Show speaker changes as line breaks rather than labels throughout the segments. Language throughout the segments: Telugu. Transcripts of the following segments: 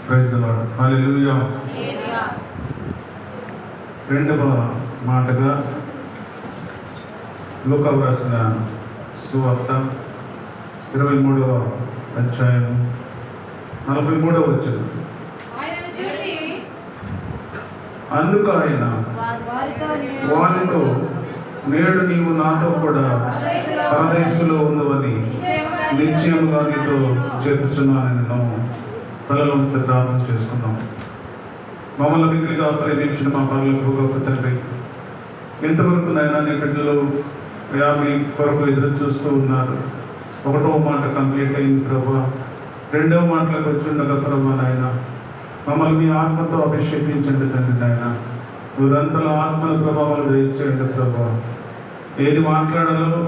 Praise the lord. హల్లెలూయా. రెండవ మాటగా లూకా వ్రాసిన సువార్త 23వ అధ్యాయం 43వ వచనం. అందుకు ఆయన వానితో, నేడు నీవు నాతో కూడా పరదేశంలో ఉందవని నిశ్చయముగా నీతో చెప్పుచున్నాను. తలలో ఉంచి ప్రార్థన చేసుకుందాం. మమ్మల్ని మిగిలిగా ప్రేమించిన మా పనులకు గొప్ప తండ్రి, ఇంతవరకు నాయన నీ బిడ్డలు మీ కొరకు ఎదురు చూస్తూ ఉన్నారు. 1వ మాట కంప్లీట్ అయింది ప్రభా. 2వ మాటలకు వచ్చి ఉండగా ప్రభా నాయన మమ్మల్ని మీ ఆత్మతో అభిషేకించండి తండ్రి. నాయన ఊరంతల ఆత్మల ప్రభావాలు దయచేయండి ప్రభా. ఏది మాట్లాడాలో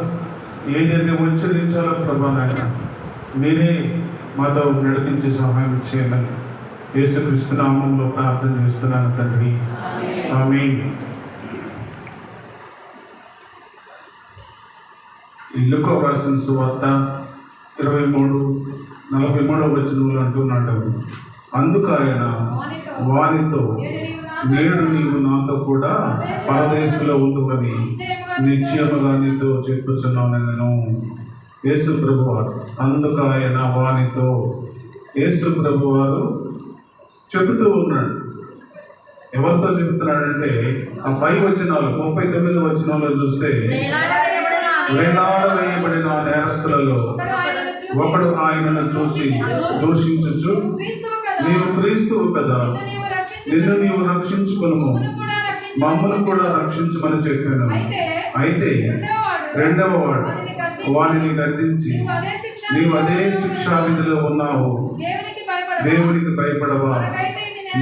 ఏదైతే ఉచ్చరించాలో ప్రభా నాయన మీరే మాతో నడిపించి సహాయం చేయమని యేసుక్రీస్తు నామములో ప్రార్థన చేస్తున్నాను తండ్రి. ఆమేన్. ఈ లూకా వ్రాసిన సువార్త 23:43వ వచనంలో అంటున్నాడు, అందుకు ఆయన వానితో, నేడు నీవు నాతో కూడా పరదేశంలో ఉండువని నిశ్చయముగా నీతో చెప్పుచున్నాను నేను. యేసు ప్రభువారు అందుకు ఆయన వానితో, యేసు ప్రభువారు చెబుతూ ఉన్నాడు. ఎవరితో చెబుతున్నాడంటే ఆ పై వచనాలు 39వ వచనంలో చూస్తే, వేలాడవేయబడిన నేరస్తులలో ఒకడు ఆయనను చూసి దూషించుచు, నీవు క్రీస్తువు కదా, నిన్ను నీవు రక్షించుకొనుము, మమ్మల్ని కూడా రక్షించమని చెప్పాను. అయితే రెండవ వాడు వానిని గద్దించి, నీవు అదే శిక్షా విధిలో ఉన్నావు, దేవునికి భయపడవా?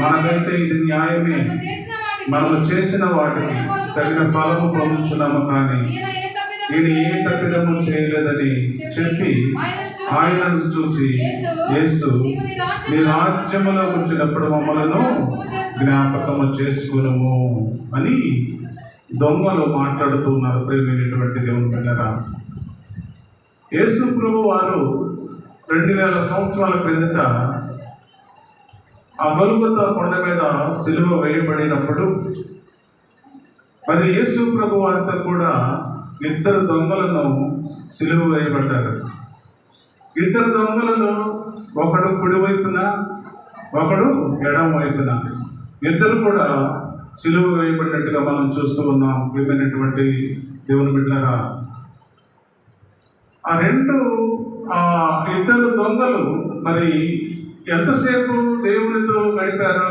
మనకైతే ఇది న్యాయమే, మనము చేసిన వాటికి తగిన ఫలము పొందుచున్నాము, కానీ నేను ఏ తప్పిదము చేయలేదని చెప్పి ఆయనను చూసి, యేసు నీ రాజ్యములో వచ్చినప్పుడు మమ్మలను జ్ఞాపకము చేసుకునము అని దొంగలు మాట్లాడుతున్నారు. ప్రేమైనటువంటి దేవుని బిడ్డలారా, యేసు ప్రభు వారు 2000 సంవత్సరాల క్రిందట ఆ గొల్గొతా కొండ మీద సిలువ వేయబడినప్పుడు మరి యేసు ప్రభు వారితో కూడా 2 దొంగలను సిలువ వేయబడ్డారు. 2 దొంగలలో ఒకడు కుడి వైపున, ఒకడు ఎడమ వైపున, 2 కూడా సిలువ వేయబడినట్టుగా మనం చూస్తూ ఉన్నాం. ప్రియమైనటువంటి దేవుని బిడ్డలారా, ఆ 2 దొంగలు మరి ఎంతసేపు దేవునితో గడిపారు?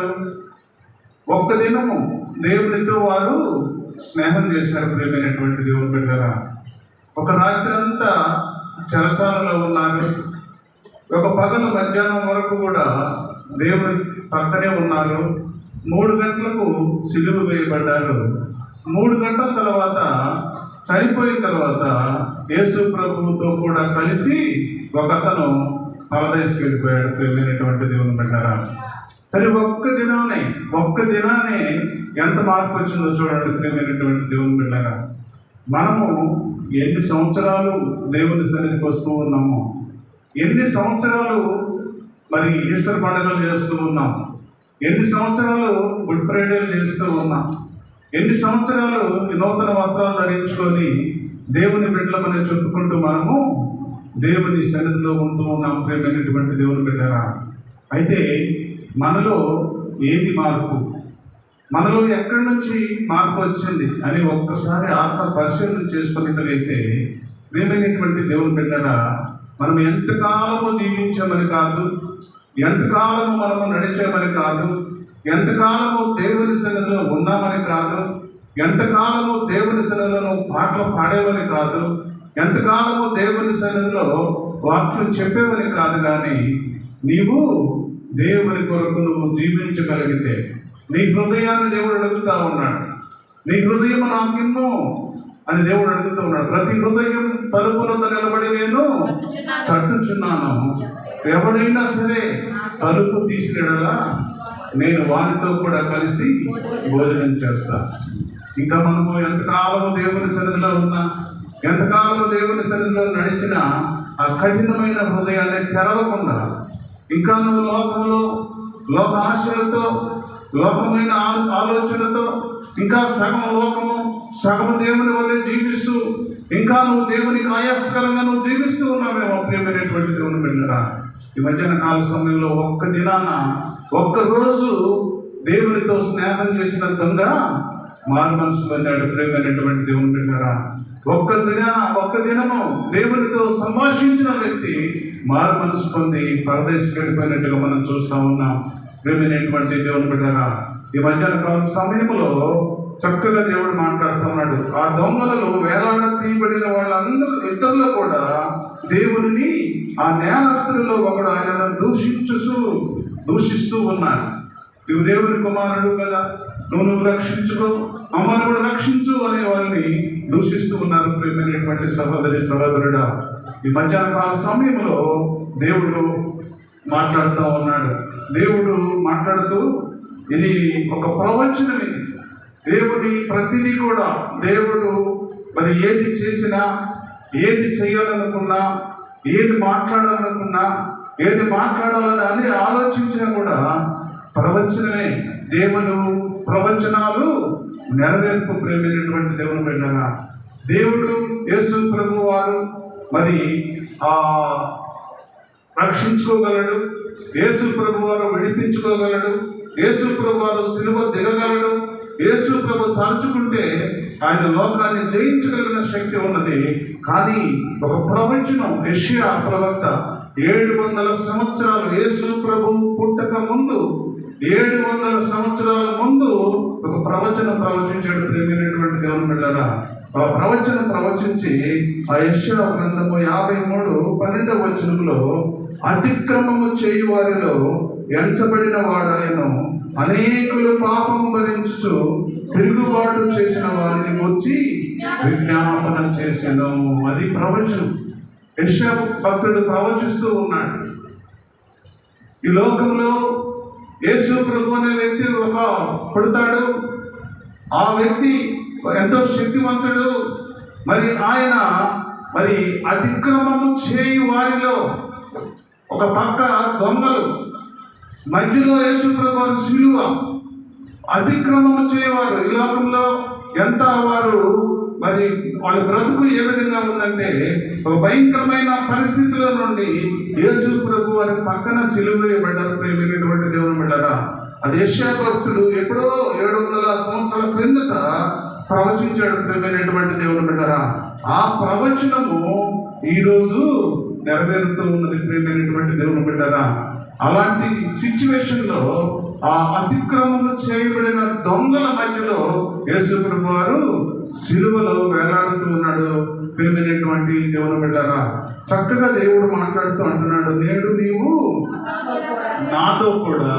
ఒక్క దినము దేవునితో వారు స్నేహం చేశారు. ప్రియమైనటువంటి దేవుని బిడ్డలారా, ఒక రాత్రి అంతా చెరసాలలో ఉన్నారు. ఒక పగలు మధ్యాహ్నం వరకు కూడా దేవుని పక్కనే ఉన్నారు. 3 గంటలకు సిలువ వేయబడ్డారు. 3 గంటల తర్వాత చనిపోయిన తర్వాత యేసు ప్రభువుతో కూడా కలిసి ఒకతను పరదేశంకి వెళ్ళిపోయాడు. ప్రియమైనటువంటి దేవుని బిడ్డలారా, సరే ఒక్క దినానే ఎంత మార్పు వచ్చిందో చూడండి. ప్రియమైనటువంటి దేవుని బిడ్డలారా, మనము ఎన్ని సంవత్సరాలు దేవుని సన్నిధికి వస్తూ ఉన్నాము, ఎన్ని సంవత్సరాలు మరి ఈస్టర్ పండుగలు చేస్తూ ఉన్నాం, ఎన్ని సంవత్సరాలు గుడ్ ఫ్రైడేలు చేస్తూ ఉన్నాం, ఎన్ని సంవత్సరాలు నూతన వస్త్రాలు ధరించుకొని దేవుని బిడ్డలమని చెప్పుకుంటూ మనము దేవుని సన్నిధిలో ఉంటూ ఉన్నాం. ప్రియమైనటువంటి దేవుని బిడ్డలారా, అయితే మనలో ఏది మార్పు, మనలో ఎక్కడి నుంచి మార్పు వచ్చింది అని ఒక్కసారి ఆత్మ పరిశీలన చేసుకున్నట్లయితే, ప్రియమైనటువంటి దేవుని బిడ్డలారా, మనం ఎంతకాలము జీవించామని కాదు, ఎంతకాలము మనము నడిచామని కాదు, ఎంతకాలము దేవుని సన్నిధిలో ఉన్నామని కాదు, ఎంతకాలము దేవుని సన్నిధిలో పాటలు పాడేవని కాదు, ఎంతకాలము దేవుని సన్నిధిలో వాక్యం చెప్పేవని కాదు, కానీ నీవు దేవుని కొరకు నువ్వు జీవించగలిగితే నీ హృదయాన్ని దేవుడు అడుగుతా ఉన్నాడు. నీ హృదయం నాకిన్ను అని దేవుడు అడుగుతూ ఉన్నాడు. ప్రతి హృదయం తలుపులతో నిలబడి నేను తట్టుచున్నాను. ఎవడైనా సరే తలుపు తీసినడలా నేను వానితో కూడా కలిసి భోజనం చేస్తా. ఇంకా మనము ఎంతకాలము దేవుని సన్నిధిలో ఉన్నా, ఎంతకాలము దేవుని సన్నిధిలో నడిచిన ఆ కఠినమైన హృదయాన్ని తెరవకుండా, ఇంకా నువ్వు లోకంలో లోక ఆశలతో, లోకమైన ఆలోచనతో, ఇంకా సగం లోకము సగం దేవుని వల్లే జీవిస్తూ, ఇంకా నువ్వు దేవునికి ఆయాసకరంగా నువ్వు జీవిస్తూ ఉన్నావేమో ప్రియమైనటువంటి దేవుని బిడ్డలారా. ఈ మధ్యాహ్న కాల సమయంలో ఒక్క దినాన ఒక్కరోజు దేవునితో స్నేహం చేసిన దొంగ మారు మనసు పొందాడు. ప్రియమైనటువంటి దేవుని బిడ్డలారా, ఒక్క దినము దేవునితో సంభాషించిన వ్యక్తి మారు మనసు పొంది పరదేశం వెళ్ళిపోయినట్టుగా మనం చూస్తూ ఉన్నాం. ప్రియమైనటువంటి దేవుని బిడ్డలారా, ఈ మధ్యాహ్న కాల సమయంలో చక్కగా దేవుడు మాట్లాడుతూ ఉన్నాడు. ఆ దొంగలలో వేలాడ తీయబడిన వాళ్ళందరూ ఇద్దరిలో కూడా దేవుని ఆ నేరస్తులలో ఒకడు ఆయనను దూషిస్తూ ఉన్నాడు. నువ్వు దేవుని కుమారుడు కదా, నువ్వు రక్షించుకో, మమ్మల్ని కూడా రక్షించు అనే వాళ్ళని దూషిస్తూ ఉన్నారు. ప్రియమైనటువంటి సహోదరుడా, ఈ మధ్యాహ్న కాల సమయంలో దేవుడు మాట్లాడుతూ ఉన్నాడు. దేవుడు మాట్లాడుతూ, ఇది ఒక ప్రవచనం, ఇది దేవుని ప్రతిదీ కూడా దేవుడు మరి ఏది చేసినా, ఏది చేయాలనుకున్నా, ఏది మాట్లాడాలనుకున్నా, ఏది మాట్లాడాలని ఆలోచించినా కూడా ప్రవచనమే. దేవుడు ప్రవచనాలు నెరవేర్పు. ప్రేమైనటువంటి దేవుని బిడ్డగా దేవుడు యేసు ప్రభు వారు మరి రక్షించుకోగలడు, యేసు ప్రభు వారు విడిపించుకోగలడు, యేసు ప్రభు వారు సిలువ దిగగలడు. యేసు ప్రభు తలుచుకుంటే ఆయన లోకాన్ని జయించగలిగిన శక్తి ఉన్నది. కానీ ఒక ప్రవచనం, యెషయా ప్రవక్త 700 సంవత్సరాలు యేసు ప్రభు పుట్టక ముందు 700 సంవత్సరాల ముందు ఒక ప్రవచనం ప్రవచించాడు. ప్రేమైనటువంటి దేవుని బిడ్డలారా, ఆ ప్రవచనం ప్రవచించి ఆ యెషయా గ్రంథము 53:12 వచనంలో, అతిక్రమము చేయు వారిలో ఎంచబడిన వాడాయను, అనేకులు పాపం భరించుచు తిరుగుబాటు చేసిన వారిని వచ్చి విజ్ఞాపన చేసెను. అది ప్రవచనం. యెషయా భక్తుడు ప్రవచిస్తూ ఉన్నాడు. ఈ లోకంలో యేసు ప్రభు అనే వ్యక్తి ఒక పుడతాడు. ఆ వ్యక్తి ఎంతో శక్తివంతుడు. మరి ఆయన మరి అతిక్రమము చేయు వారిలో ఒక పక్క దొంగలు, మధ్యలో యేసు ప్రభు వారి సిలువ. అతిక్రమము చేయవారు ఈ లోకంలో ఎంత వారు మరి వాళ్ళ బ్రతుకు ఏ విధంగా ఉందంటే, ఒక భయంకరమైన పరిస్థితుల నుండి యేసు ప్రభు వారి పక్కన సిలువ వేయబడ్డారు. ప్రేమైనటువంటి దేవుని బిడ్డలారా, అది యెషయా భక్తుడు ఎప్పుడో 700 సంవత్సరాల క్రిందట ప్రవచించాడు. ప్రేమైనటువంటి దేవుని బిడ్డలారా, ఆ ప్రవచనము ఈరోజు నెరవేరుతూ ఉన్నది. ప్రేమైనటువంటి దేవుని బిడ్డలారా, అలాంటి సిచ్యువేషన్లో ఆ అతిక్రమము చేయబడిన దొంగల మధ్యలో యేసు ప్రభు వారు సిలువలో వేలాడుతూ ఉన్నాడు. ప్రియమైనటువంటి దేవుని బిడ్డలారా, చక్కగా దేవుడు మాట్లాడుతూ అంటున్నాడు, నేడు నీవు నాతో కూడా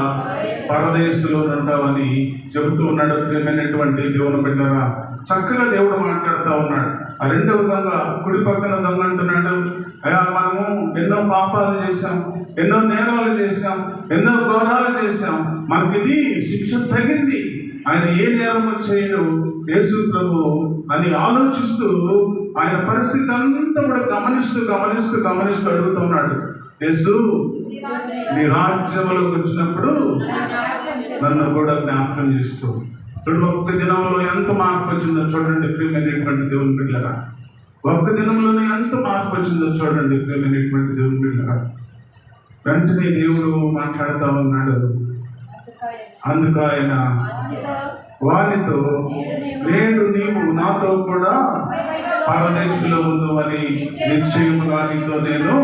పరదేశంలో ఉంటావని చెబుతూ ఉన్నాడు. ప్రియమైనటువంటి దేవుని బిడ్డలారా, చక్కగా దేవుడు మాట్లాడుతూ ఉన్నాడు. ఆ రెండవ దొంగ, కుడి పక్కన దొంగ అంటున్నాడు, మనము ఎన్నో పాపాలు చేశాం, ఎన్నో నేరాలు చేశాం, ఎన్నో ఘోరాలు చేశాం, మనకిది శిక్ష తగింది, ఆయన ఏ నేరము చేయడు యేసు ప్రభు అని ఆలోచిస్తూ ఆయన పరిస్థితి అంతా కూడా గమనిస్తూ అడుగుతున్నాడు, యేసు నీ రాజ్యంలోకి వచ్చినప్పుడు నన్ను కూడా జ్ఞాపకం చేస్తూ. ఇప్పుడు ఒక్క దినంలో ఎంత మార్పు వచ్చిందో చూడండి ప్రియమైనటువంటి దేవుని బిడ్డలారా. ఒక్క దినంలోనే ఎంత మార్పు వచ్చిందో చూడండి ప్రియమైనటువంటి దేవుని బిడ్డలారా. వెంటనే దేవుడు మాట్లాడుతూ ఉన్నాడు. అందుకు ఆయన వారితో, నేడు నీవు నాతో కూడా పరదేశంలో ఉందని నిశ్చయముగా నీతో నేను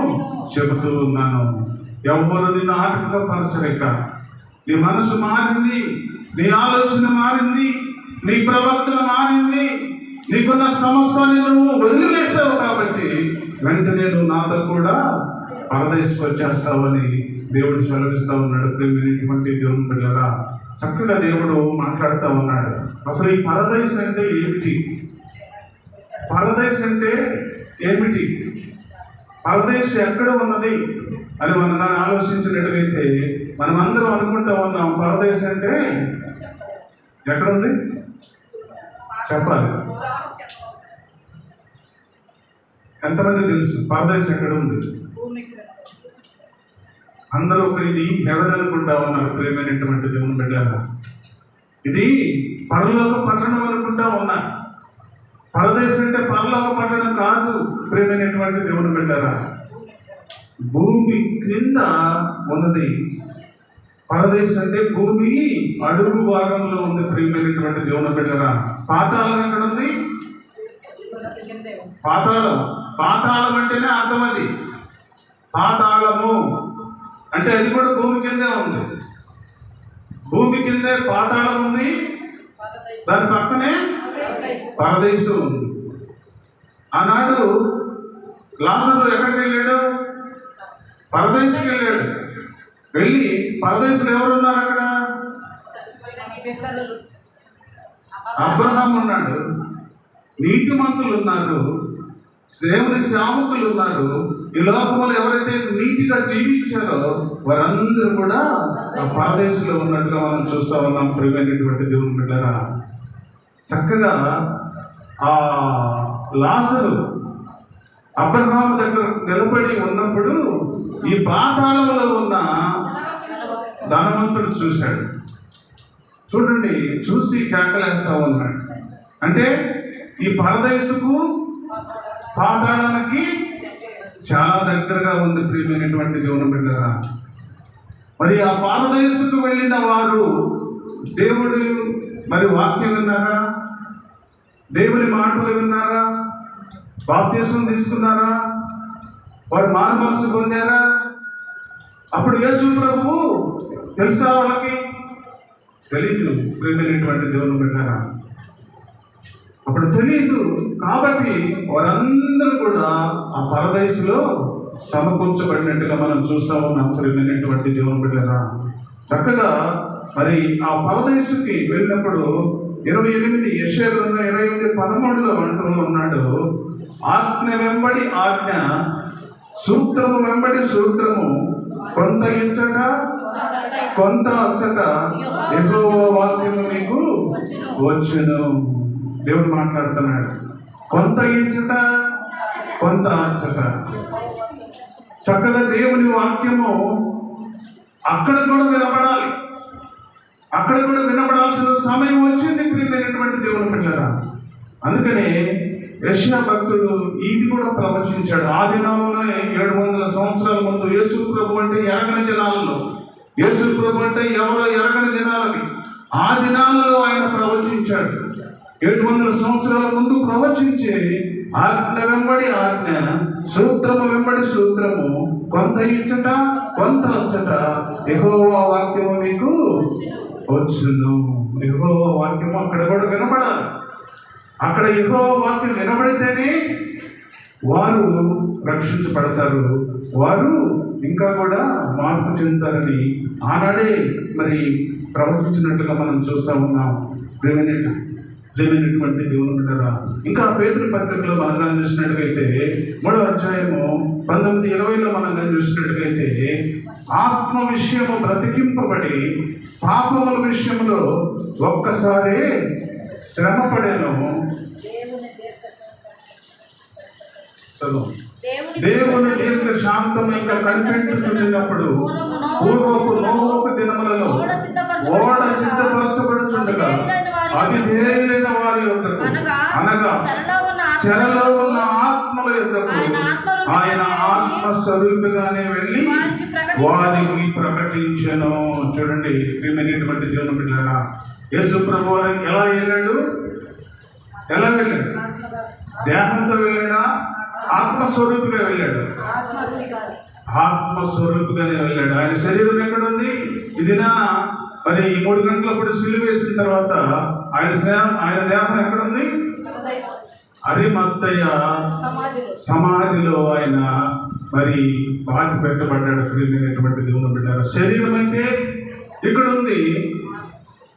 చెబుతూ ఉన్నాను. ఎవరు నిన్ను ఆటంకపరచలేక. నీ మనసు మారింది, నీ ఆలోచన మారింది, నీ ప్రవర్తన మారింది, నీకున్న సమస్యని నువ్వు వదిలివేసావు కాబట్టి వెంటనే నువ్వు నాతో కూడా పరదేశకు వచ్చేస్తావని దేవుడు సెలవిస్తూ ఉన్నాడు. ప్రియమైనటువంటి దేవుని బిడ్డలారా, చక్కగా దేవుడు మాట్లాడుతూ ఉన్నాడు. అసలు ఈ పరదేశ్ అంటే ఏమిటి? పరదేశ్ అంటే ఏమిటి? పరదేశ్ ఎక్కడ ఉన్నది అని మనం దాన్ని ఆలోచించినట్టుగైతే మనం అందరం అనుకుంటా ఉన్నాం, పరదేశ్ అంటే ఎక్కడుంది చెప్పాలి. ఎంతమంది తెలుసు పరదేశ్ ఎక్కడ ఉంది? అందరూ ఇది హెవెన్ అనుకుంటా ఉన్నారు ప్రియమైనటువంటి దేవుని బిడ్డలారా. ఇది పరలోక పట్టణం అనుకుంటా ఉన్నారు. పరదేశం అంటే పరలోక పట్టణం కాదు ప్రియమైనటువంటి దేవుని బిడ్డలారా. భూమి క్రింద ఉన్నది పరదేశం అంటే భూమి అడుగు భాగంలో ఉంది ప్రియమైనటువంటి దేవుని బిడ్డలారా. పాతాళం ఎక్కడ ఉంది? పాతాళం. పాతాళం అంటేనే అర్థం అది. పాతాళము అంటే అది కూడా భూమి కిందే ఉంది. భూమి కిందే పాతాళం ఉంది, దాని పక్కనే పరదేశం ఉంది. ఆనాడు లాజరు ఎక్కడికి వెళ్ళాడు? పరదేశంకి వెళ్ళాడు. వెళ్ళి పరదేశంలో ఎవరు ఉన్నారు అక్కడ? అబ్రహాం ఉన్నాడు, నీతిమంతులు ఉన్నారు, దేవుని సేవకులు ఉన్నారు. ఈ లోకంలో ఎవరైతే నీతిగా జీవించారో వారందరూ కూడా ఆ పరదేశంలో ఉన్నట్టుగా మనం చూస్తా ఉన్నాం ప్రియమైనటువంటి దేవుని బిడ్డలారా. చక్కగా ఆ లాజరు అబ్రహాము దగ్గర నిలబడి ఉన్నప్పుడు ఈ పాతాళంలో ఉన్న ధనవంతుడు చూశాడు. చూడండి, చూసి కేకలేస్తా ఉన్నాడు. అంటే ఈ పరదేశకు పాతాళానికి చాలా దగ్గరగా ఉంది ప్రియమైనటువంటి దేవుని బిడ్డలారా. మరి ఆ పరదేశకు వెళ్ళిన వారు దేవుడు మరి వాక్యం విన్నారా? దేవుని మాటలు విన్నారా? బాప్తిస్మం తీసుకున్నారా? వారు మారుమనసు పొందారా? అప్పుడు యేసు ప్రభువు తెలుసా వాళ్ళకి? తెలీదు ప్రియమైనటువంటి దేవుని బిడ్డలారా. అప్పుడు తెలియదు కాబట్టి వారందరూ కూడా ఆ పరదేశంలో సమకూర్చబడినట్టుగా మనం చూస్తా ఉన్నాం ప్రియమైనటువంటి దేవుని బిడ్డలారా. చక్కగా మరి ఆ పరదేశంకి వెళ్ళినప్పుడు 28 యెషయా గ్రంథం 28:13 అంటూ ఉన్నాడు, ఆజ్ఞ వెంబడి ఆజ్ఞ, సూత్రము వెంబడి సూత్రము, కొంత ఇచ్చట కొంత అచ్చట యెహోవా వాక్యము మీకు వచ్చును. దేవుడు మాట్లాడుతున్నాడు. కొంత ఇచ్చట కొంత అచ్చట. చక్కగా దేవుని వాక్యము అక్కడ కూడా వినబడాలి. అక్కడ కూడా వినబడాల్సిన సమయం వచ్చింది ప్రియమైనటువంటి దేవుని బిడ్డలారా. అందుకనే యెషయా భక్తుడు ఇది కూడా ప్రవచించాడు. ఆ దినాల్లోనే 700 సంవత్సరాల ముందు యేసు ప్రభు అంటే ఎరగని దినాలలో, యేసు ప్రభు అంటే ఎవరో ఎరగని దినాలవి. ఆ దినాలలో ఆయన ప్రవచించాడు. 700 సంవత్సరాల ముందు ప్రవచించి ఆజ్ఞ వెంబడి ఆజ్ఞ, సూత్రము వెంబడి సూత్రము, కొంత ఇచ్చట కొంత అచ్చట యెహోవా వాక్యము మీకు వచ్చును. యెహోవా వాక్యము అక్కడ కూడా వినబడాలి. అక్కడ యెహోవా వాక్యం వినబడితేనే వారు రక్షించబడతారు, వారు ఇంకా కూడా మార్పు చెందుతారని ఆనాడే మరి ప్రవచించినట్టుగా మనం చూస్తూ ఉన్నాం ప్రియమైనటువంటి దేవుని బిడ్డలారా. ఇంకా పేతురు పత్రికలో మనం కానీ చూసినట్టుగైతే 3వ అధ్యాయము 19-20లో మనం కానీ చూసినట్టుగైతే ఆత్మ విషయము బ్రతికింపబడి పాపముల విషయంలో ఒక్కసారే శ్రమపడేను. దేవుని దీర్ఘ శాంతం ఇంకా కనిపెట్టుచుండినప్పుడు పూర్వపు నోవకు దినములలో ఓడ సిద్ధపరచబడుచుండగా అవిధేయులైన వారి యొద్దకు అనగా చెరలో ఉన్న ఆత్మల యొద్దకు ఆయన ఆత్మ స్వరూపిగానే వెళ్ళి వారికి ప్రకటించెను. చూడండి ప్రియమైనటువంటి దేవుని బిడ్డలారా, యేసు ప్రభు వారు ఎలా వెళ్ళాడు? ఎలా వెళ్ళాడు? దేహంతో వెళ్ళాడా? ఆత్మస్వరూపిగా వెళ్ళాడు. ఆత్మస్వరూపిగానే వెళ్ళాడు. ఆయన శరీరం ఎక్కడుంది? ఇది మరి 3 గంటలప్పుడు సిలువ వేసిన తర్వాత ఆయన దేహం ఎక్కడుంది? అరిమత్తయ్య సమాధిలో ఆయన మరి బాధ పెట్టబడ్డాడు. ప్రియమైనటువంటి దేవుని బిడ్డలారా, శరీరం అయితే ఇక్కడ ఉంది,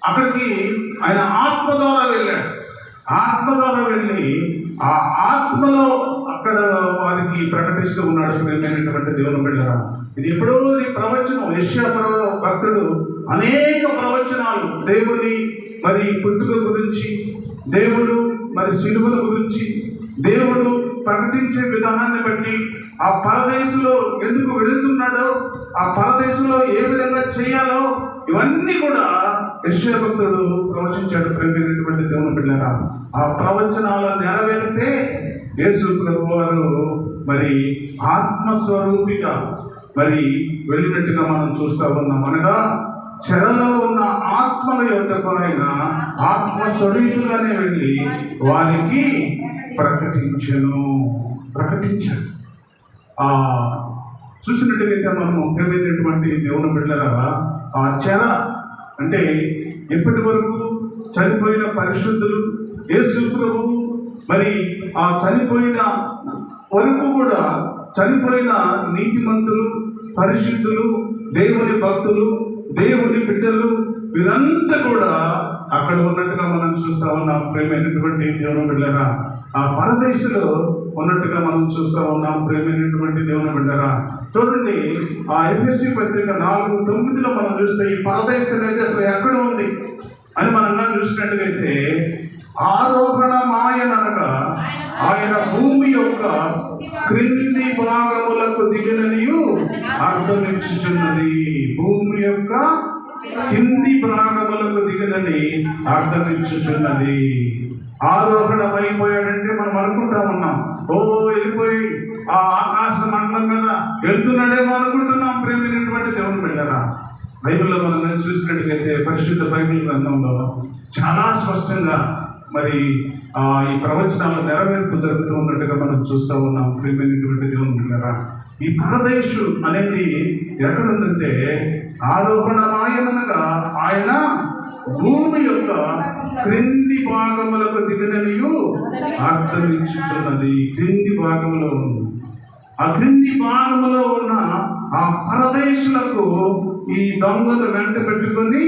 అక్కడికి ఆయన ఆత్మ ద్వారా వెళ్ళాడు. ఆత్మ ద్వారా వెళ్ళి ఆ ఆత్మలో అక్కడ వారికి ప్రకటిస్తూ ఉన్నాడు. ప్రియమైనటువంటి దేవుని బిడ్డలారా, ఇది ఎప్పుడో ప్రవచనం. యెషయా భక్తుడు అనేక ప్రవచనాలు దేవుని మరి పుట్టుక గురించి, దేవుడు మరి సిలువల గురించి, దేవుడు ప్రకటించే విధానాన్ని బట్టి, ఆ పరదేశంలో ఎందుకు వెళుతున్నాడో, ఆ పరదేశంలో ఏ విధంగా చేయాలో ఇవన్నీ కూడా యెషయా భక్తుడు ప్రవచించాడు. ప్రేమైనటువంటి దేవుని బిడ్డలారా, ఆ ప్రవచనాలు నెరవేరితే యేసు ప్రభువారు మరి ఆత్మస్వరూపిగా మరి వెళ్ళినట్టుగా మనం చూస్తా ఉన్నాం. అనగా చెరలో ఉన్న ఆత్మల యొద్దకు ఆయన ఆత్మస్వరూపుగానే వెళ్ళి వారికి ప్రకటించాడు. చూసినట్టుగైతే మనం ప్రేమైనటువంటి దేవుని బిడ్డలారా, ఆ చెర అంటే ఎప్పటి వరకు చనిపోయిన పరిశుద్ధులు, యేసు ప్రభువు మరి ఆ చనిపోయిన వరకు కూడా చనిపోయిన నీతిమంతులు, పరిశుద్ధులు, దేవుని భక్తులు, దేవుని బిడ్డలు వీరంతా కూడా అక్కడ ఉన్నట్టుగా మనం చూస్తా ఉన్నాం. ప్రేమైనటువంటి దేవుని బిడ్డలారా, ఆ పరదేశంలో ఉన్నట్టుగా మనం చూస్తా ఉన్నాం. ప్రేమైనటువంటి దేవుని బిడ్డలారా, చూడండి ఆ ఎఫెసీ పత్రిక 4:9 మనం చూస్తే ఈ పరదేశం అయితే అసలు ఎక్కడ ఉంది అని మనం చూసినట్టుగైతే, ఆరోహణమాయనగా ఆయన భూమి యొక్క క్రింది భాగములకు దిగిననియు అర్థమిచ్చుచున్నది. భూమి యొక్క కింది భాగములకు దిగినని అర్థమిచ్చుచున్నది. ఆరోహణమైపోయాడంటే మనం అనుకుంటా ఉన్నాం, ఓ వెళ్ళిపోయి ఆ ఆకాశ మండలం మీద వెళ్తున్నాడేమో అనుకుంటున్నాం. ప్రేమైనటువంటి దేవుని బిడ్డలారా, బైబిల్లో మనం చూసినట్టుగైతే పరిశుద్ధ బైబిల్ గ్రంథంలో చాలా స్పష్టంగా మరి ఈ ప్రవచనాల నెరవేర్పు జరుగుతూ ఉన్నట్టుగా మనం చూస్తూ ఉన్నాం. ప్రేమైనటువంటి దేవుని బిడ్డలారా, ఈ పరదేశు అనేది ఎక్కడుందంటే ఆరోహణమాయనగా ఆయన భూమి యొక్క క్రింది భాగములకు దిగననియు అర్థమించుచున్నది. క్రింది భాగంలో ఉంది. ఆ క్రింది భాగంలో ఉన్న ఆ పరదేశులకు ఈ దొంగలు వెంట పెట్టుకొని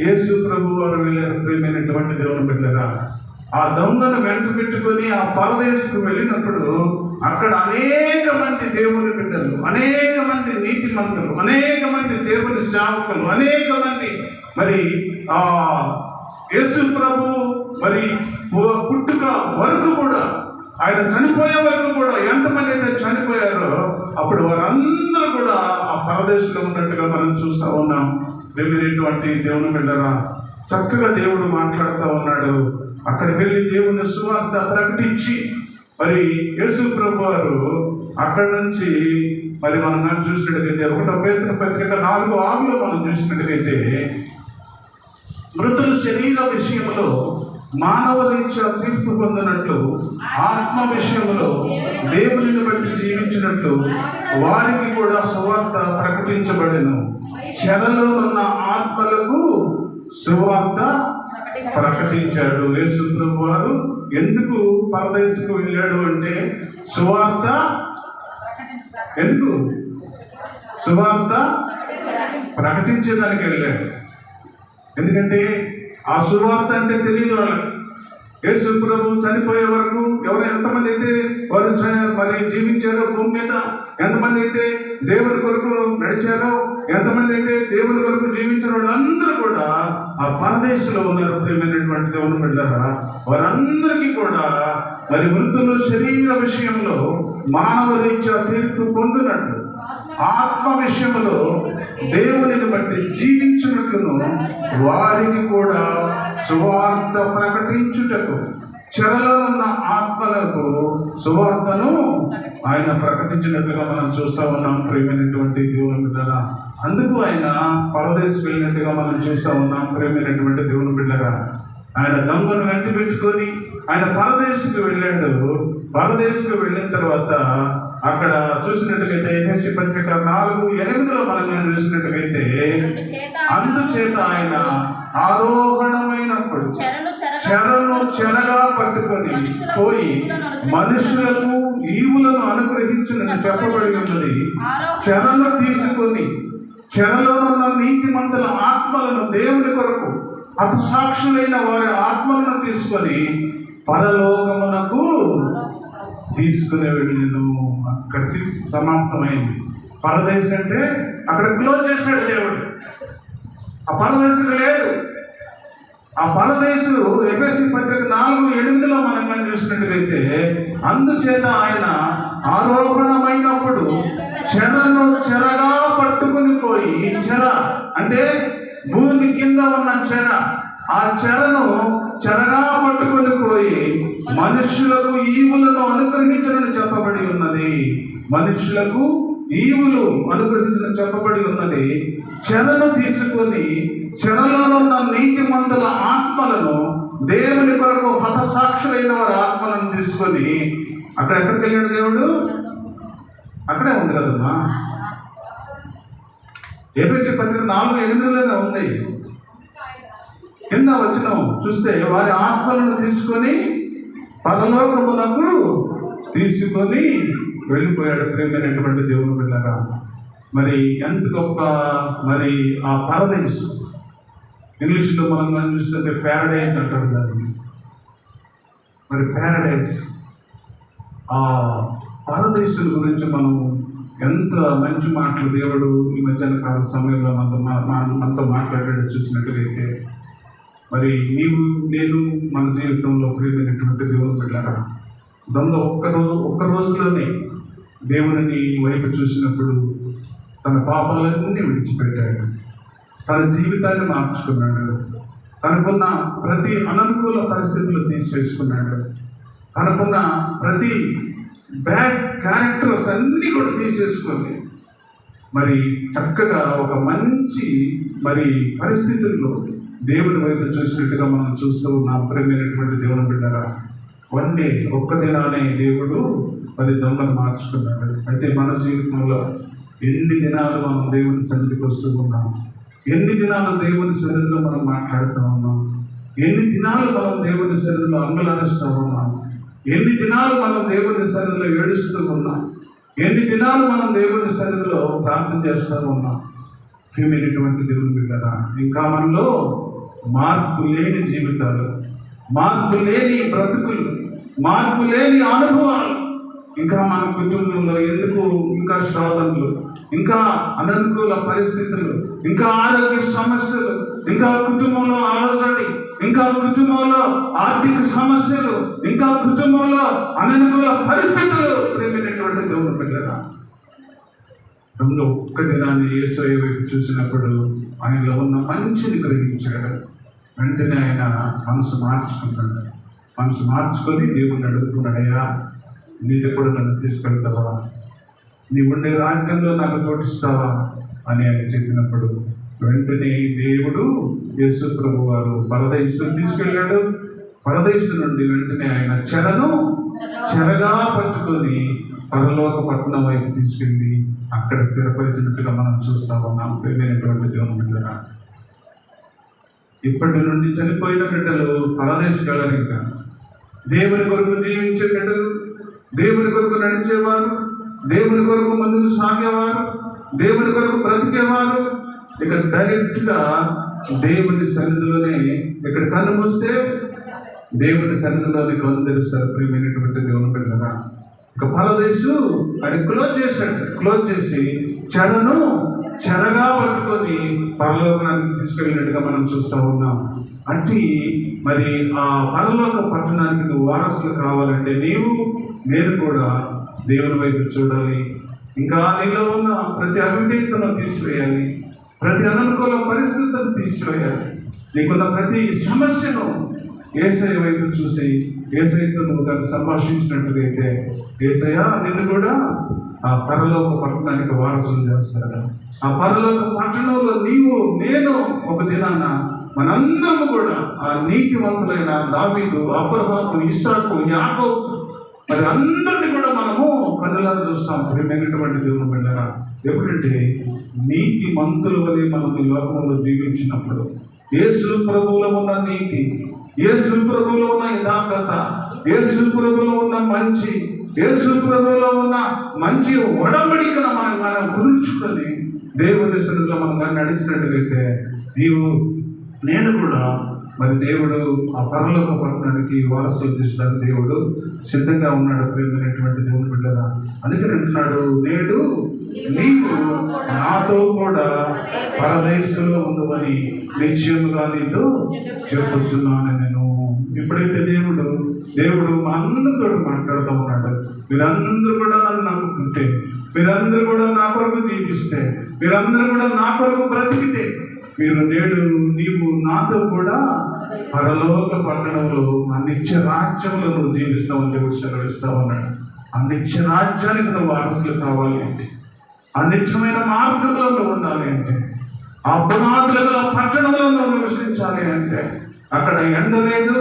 యేసు ప్రభు వారు వెళ్ళారు. ప్రేమైనటువంటి దేవుని బిడ్డలారా, ఆ దొంగను వెంట పెట్టుకొని ఆ పరదేశకు వెళ్ళినప్పుడు అక్కడ అనేక మంది దేవుని బిడ్డలు, అనేక మంది నీతిమంతులు, అనేక మంది దేవుని సేవకులు, అనేక మంది మరి యేసు ప్రభు మరి పుట్టుక వరకు కూడా, ఆయన చనిపోయే వరకు కూడా ఎంతమంది అయితే చనిపోయారో అప్పుడు వారందరూ కూడా ఆ పరదేశంలో ఉన్నట్టుగా మనం చూస్తూ ఉన్నాం. వెళ్ళినటువంటి దేవుని బిడ్డలారా, చక్కగా దేవుడు మాట్లాడుతూ ఉన్నాడు. అక్కడ వెళ్ళి దేవుని సువార్త ప్రకటించి మరి యేసు ప్రభు వారు అక్కడి నుంచి మరి మనం చూసినట్టుగైతే 1 పేతురు పత్రిక 4:6 మనం చూసినట్టుగైతే, మృతుల శరీర విషయంలో మానవ రీత్యా తీర్పు పొందినట్లు, ఆత్మ విషయంలో దేవునిని బట్టి జీవించినట్లు వారికి కూడా సువార్త ప్రకటించబడెను. చెరలో ఉన్న ఆత్మలకు సువార్త ప్రకటించాడు. యేసు ప్రభు వారు ఎందుకు పరదేశకు వెళ్ళాడు అంటే సువార్త, ఎందుకు సువార్త ప్రకటించేదానికి వెళ్ళాడు. ఎందుకంటే ఆ సువార్త అంటే తెలియదు వాళ్ళకి. యేసు ప్రభు చనిపోయే వరకు ఎవరు ఎంతమంది అయితే వారు మరి జీవించారో భూమి మీద, ఎంతమంది అయితే దేవుని కొరకు నడిచారో, ఎంతమంది అయితే దేవుని కొరకు జీవించిన వాళ్ళందరూ కూడా ఆ పరదేశంలో ఉన్నారు. ప్రియమైనటువంటి దేవుని బిడ్డలారా, వారందరికీ కూడా మరి మృతుల శరీర విషయంలో మానవ రీత్యా తీర్పు పొందినట్లు, ఆత్మ విషయంలో దేవునిని బట్టి జీవించినట్లును వారికి కూడా సువార్త ప్రకటించుటకు, చెరలో ఉన్న ఆత్మలకు సువార్తను ఆయన ప్రకటించినట్లుగా మనం చూస్తూ ఉన్నాం. ప్రియమైనటువంటి దేవుని బిడ్డలారా, అందుకు ఆయన పరదేశం వెళ్ళినట్టుగా మనం చూస్తూ ఉన్నాం. ప్రియమైనటువంటి దేవుని బిడ్డలారా, ఆయన దొంగను వెంట పెట్టుకొని ఆయన పరదేశకు వెళ్ళాడు. పరదేశకు వెళ్ళిన తర్వాత అక్కడ చూసినట్టుగైతే ఎఫెసీ పత్రిక 4:8 మనం చూసినట్టుగైతే, అందుచేత ఆయన ఆరోహణమైనప్పుడు చెరను చెరగా పట్టుకొని పోయి మనుషులకు ఈవులను అనుగ్రహించునని చెప్పబడి ఉన్నది. చెరను తీసుకొని చెరలో ఉన్న నీతిమంతుల ఆత్మలను దేవుని కొరకు హతసాక్షులైన వారి ఆత్మలను తీసుకొని పరలోకమునకు తీసుకుని వెళ్ళను. అక్కడికి సమాప్తమైంది. పరదేశం అంటే అక్కడ క్లోజ్ చేశాడు దేవుడు. ఆ పరదేశం లేదు. ఆ పరదేశులు ఎఫెసీ పత్రిక 4:8 మనం కానీ చూసినట్టుగైతే, అందుచేత ఆయన ఆరోపణమైనప్పుడు చెరను చెరగా పట్టుకుని పోయి, చెర అంటే భూమి కింద ఉన్న చెర, ఆ చెరను చెరగా పట్టుకొని పోయి మనుష్యులకు ఈవులను అనుగ్రహించనని చెప్పబడి ఉన్నది. మనుష్యులకు ఈవులు అనుగ్రహించని చెప్పబడి ఉన్నది. చెరను తీసుకొని చెరలోనున్న నీతిమంతుల ఆత్మలను, దేవుని కొరకు హతసాక్షులైన వారి ఆత్మలను తీసుకొని ఎక్కడికి వెళ్ళాడు దేవుడు? అక్కడే ఉంది కదమ్మా, ఎఫెసీ పత్రిక 4:8 ఉంది. కింద వచ్చిన చూస్తే, వారి ఆత్మలను తీసుకొని పరలోకమునకు తీసుకొని వెళ్ళిపోయాడు. ప్రేమైనటువంటి దేవుని బిడ్డలారా, మరి ఎంత గొప్ప మరి ఆ పరదైస్, ఇంగ్లీష్లో మనం చూస్తే ప్యారడైజ్ అంటారు దాన్ని. మరి ప్యారడైజ్, ఆ పరదేశుల గురించి మనం ఎంత మంచి మాటలు దేవుడు ఈ మధ్యాహ్న కాల సమయంలో మనతో మాట్లాడాడు చూసినట్లయితే, మరి నీవు నేను మన జీవితంలో ప్రియమైనటువంటి దేవుని బిడ్డలారా, దొంగ ఒక్క రోజులోనే దేవుని వైపు చూసినప్పుడు తన పాపాలన్నీ విడిచిపెట్టాడు, తన జీవితాన్ని మార్చుకున్నాడు, తనకున్న ప్రతి అననుకూల పరిస్థితులు తీసివేసుకున్నాడు, తనకున్న ప్రతి బ్యాడ్ క్యారెక్టర్స్ అన్నీ కూడా తీసేసుకొని మరి చక్కగా ఒక మంచి మరి పరిస్థితుల్లో దేవుని వైపు చూసినట్టుగా మనం చూస్తూ ఉన్నాం. ప్రేమైనటువంటి దేవుని బిడ్డరా, ఒక్క దినానే దేవుడు మరి దొంగను మార్చుకున్నాడు. అయితే మన జీవితంలో ఎన్ని దినాలు మనం దేవుని సన్నిధికి వస్తూ ఉన్నాం, ఎన్ని దినాలు దేవుని సన్నిధిలో మనం మాట్లాడుతూ ఉన్నాం, ఎన్ని దినాలు మనం దేవుని సన్నిధిలో అంగలారుస్తూ ఉన్నాం, ఎన్ని దినాలు మనం దేవుని సన్నిధిలో ఏడుస్తూ ఉన్నాం, ఎన్ని దినాలు మనం దేవుని సన్నిధిలో ప్రార్థన చేస్తూ ఉన్నాం. ప్రియమైనటువంటి దేవుని బిడ్డరా, ఇంకా మనలో మార్పు లేని జీవితాలు, మార్పు లేని బ్రతుకులు, మార్పు లేని అనుభవాలు, ఇంకా మన కుటుంబంలో ఎందుకు ఇంకా శోధనలు, ఇంకా అననుకూల పరిస్థితులు, ఇంకా ఆరోగ్య సమస్యలు, ఇంకా కుటుంబంలో అలసడి, ఇంకా కుటుంబంలో ఆర్థిక సమస్యలు, ఇంకా కుటుంబంలో అననుకూల పరిస్థితులు. ప్రేమైనటువంటి దేవుని బిడ్డరా, దొంగ ఒక్క దినాన్ని యేసయ్య వైపు చూసినప్పుడు ఆయనలో ఉన్న మంచిని గ్రహించాడు. వెంటనే ఆయన మనసు మార్చుకుంటాడు. మనసు మార్చుకొని దేవుణ్ణి అడుగుతున్నాడయ్యా, నీతో కూడా నన్ను తీసుకెళ్తావా, నీ ఉండే రాజ్యంలో నాకు చోటిస్తావా అని ఆయన చెప్పినప్పుడు వెంటనే దేవుడు యేసు ప్రభు వారు పరదేశం తీసుకెళ్ళాడు. పరదేశం నుండి వెంటనే ఆయన చెరగా పట్టుకొని పరలోక పట్టణం వైపు తీసుకెళ్ళి అక్కడ స్థిరపరిచినట్టుగా మనం చూస్తా ఉన్నాం. ప్రియమైనటువంటి దేవుని బిడ్డరా, ఇప్పటి నుండి చనిపోయిన బిడ్డలు పరదేశం వెళ్ళరు. ఇంకా దేవుని కొరకు జీవించే బిడ్డలు, దేవుని కొరకు నడిచేవారు, దేవుని కొరకు ముందుకు సాగేవారు, దేవుని కొరకు బ్రతికేవారు ఇక డైరెక్ట్గా దేవుని సన్నిధిలోనే, ఇక్కడ కన్ను మూస్తే దేవుని సన్నిధిలోనే కన్ను తెరుస్తారు. ప్రియమైనటువంటి దేవుని బిడ్డరా, ఇక పరదేశు అది క్లోజ్ చేసి చెరగా పట్టుకొని పరలోకానికి తీసుకెళ్ళినట్టుగా మనం చూస్తూ ఉన్నాం. అంటే మరి ఆ పరలోక పట్టణానికి నువ్వు వారసులు కావాలంటే నేను కూడా దేవుని వైపు చూడాలి. ఇంకా నీలో ఉన్న ప్రతి అవిధేయతను తీసివేయాలి, ప్రతి అననుకూల పరిస్థితులను తీసివేయాలి, నీకున్న ప్రతి సమస్యను యేసయ్య వైపు చూసి యేసయ్యతో నువ్వు దాన్ని సంభాషించినట్లయితే యేసయ్య నిన్ను కూడా ఆ పరలోక పట్టణానికి వారసులు చేస్తాడు. ఆ పరలోక పట్టణంలో నేను ఒక దినాన మనందరము కూడా ఆ నీతివంతులైన దావీదు, అబ్రహాము, ఇస్సాకు, యాకోబు మరి అందరినీ కూడా మనము కన్నులారా చూస్తాం. ప్రియమైనటువంటి దేవుని బిడ్డలారా, ఎప్పుడంటే నీతి మంతుల వలె మనం ఈ లోకంలో జీవించినప్పుడు యేసు ప్రభువులో ఉన్న నీతి, యేసు ప్రభువులో ఉన్న యథార్థత, యేసు ప్రభువులో ఉన్న మంచి, యేసు ప్రభువులో ఉన్న మంచి ఒడంబడికను మనం కుదుర్చుకొని దేవుని సన్నిధిలో మనం నడిచినట్టుగైతే నీవు నేను కూడా మరి దేవుడు ఆ పరలోక పట్టణానికి వారసులు తీసడానికి దేవుడు సిద్ధంగా ఉన్నాడు. ప్రేమైనటువంటి దేవుని బిడ్డరా, అందుకని అంటున్నాడు, నేడు నీవు నాతో కూడా పరదేశంలో ఉందని నిశ్చయముగా నీతో చెప్పుచున్నాను. నేను ఇప్పుడైతే దేవుడు మనందరితో మాట్లాడుతూ ఉన్నాడు. మీరందరూ కూడా నన్ను నమ్ముకుంటే, మీరందరూ కూడా నా కొరకు జీవిస్తే, మీరందరూ కూడా నా కొరకు బ్రతికితే, నీవు నాతో కూడా పరలోక పట్టణంలో ఆ నిత్య రాజ్యంలో నువ్వు జీవిస్తావని దేవుడు సెలవిస్తావు అన్నాడు. ఆ నిత్య రాజ్యానికి నువ్వు వారసులు కావాలి అంటే, ఆ నిత్యమైన మార్గంలో నువ్వు ఉండాలి అంటే, ఆ పునాదులుగా పట్టణంలో నువ్వు నివసించాలి అంటే, అక్కడ ఎండ లేదు,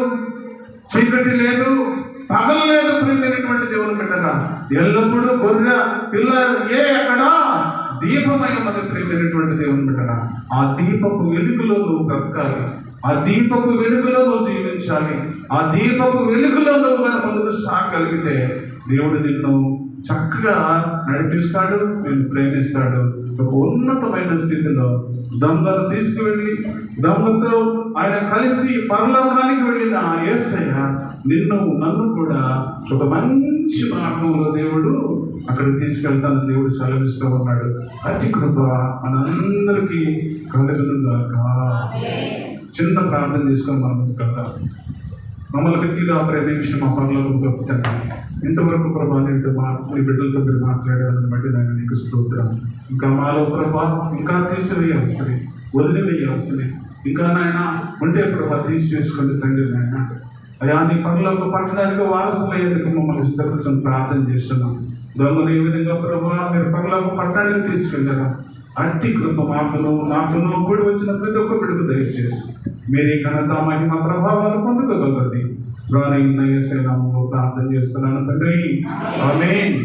చీకటి లేదు, పగలు లేదు. ప్రియమైనటువంటి దేవుని బిడ్డగా ఎల్లప్పుడూ గొర్రె పిల్ల అక్కడ దీపమయమని ప్రియమైనటువంటి దేవుని బిడ్డగా ఆ దీపపు వెలుగులో నువ్వు బ్రతకాలి, ఆ దీపపు వెలుగులో నువ్వు జీవించాలి. ఆ దీపపు వెలుగులో నువ్వు కనుక ముందుకు సాగగలిగితే దేవుడు నిన్ను చక్కగా నడిపిస్తాడు, నేను ప్రేమిస్తాడు. ఒక ఉన్నతమైన స్థితిలో దొంగలు తీసుకువెళ్ళి దొంగతో ఆయన కలిసి పరలోకానికి వెళ్ళిన యేసయ్య నన్ను కూడా ఒక మంచి మార్గంలో దేవుడు అక్కడికి తీసుకెళ్తానని దేవుడు సెలవిస్తూ ఉన్నాడు. అతి కృప మనందరికీ కలుగునుగాక. చిన్న ప్రార్థన చేసుకొని మనం ముందుకెళ్తాం. మమ్మల్ని వ్యక్తిగా ప్రేమించిన మా పనులకు గొప్పతండి, ఇంతవరకు ప్రభా నీతో మీ బిడ్డలతో మీరు మాట్లాడాలని బట్టి నేను నీకు స్తోత్రం. ఇంకా మాలో ప్రభా ఇంకా తీసివేయాల్సింది, వదిలివేయాల్సింది, ఇంకా నాయన ఉంటే ప్రభా తీసివేసుకుని తండ్రి నాయన అయా నీ పనులకు పట్టడానికి వారసులయ్యేందుకు మమ్మల్ని సిద్ధపరచని ప్రార్థన చేస్తున్నాం. దొంగలు ఏ విధంగా ప్రభా మీరు పనులకు పట్టడానికి తీసుకెళ్ళారా, అట్టి కృప నాకును కూడి వచ్చిన ప్రతి ఒక్క బిడ్డకు దయచేసి మీరే ఘనత మహిమ ప్రభావాలు పొందుకోగలరని ప్రాణం ప్రార్థన చేస్తున్నాను తండ్రి. ఆమేన్.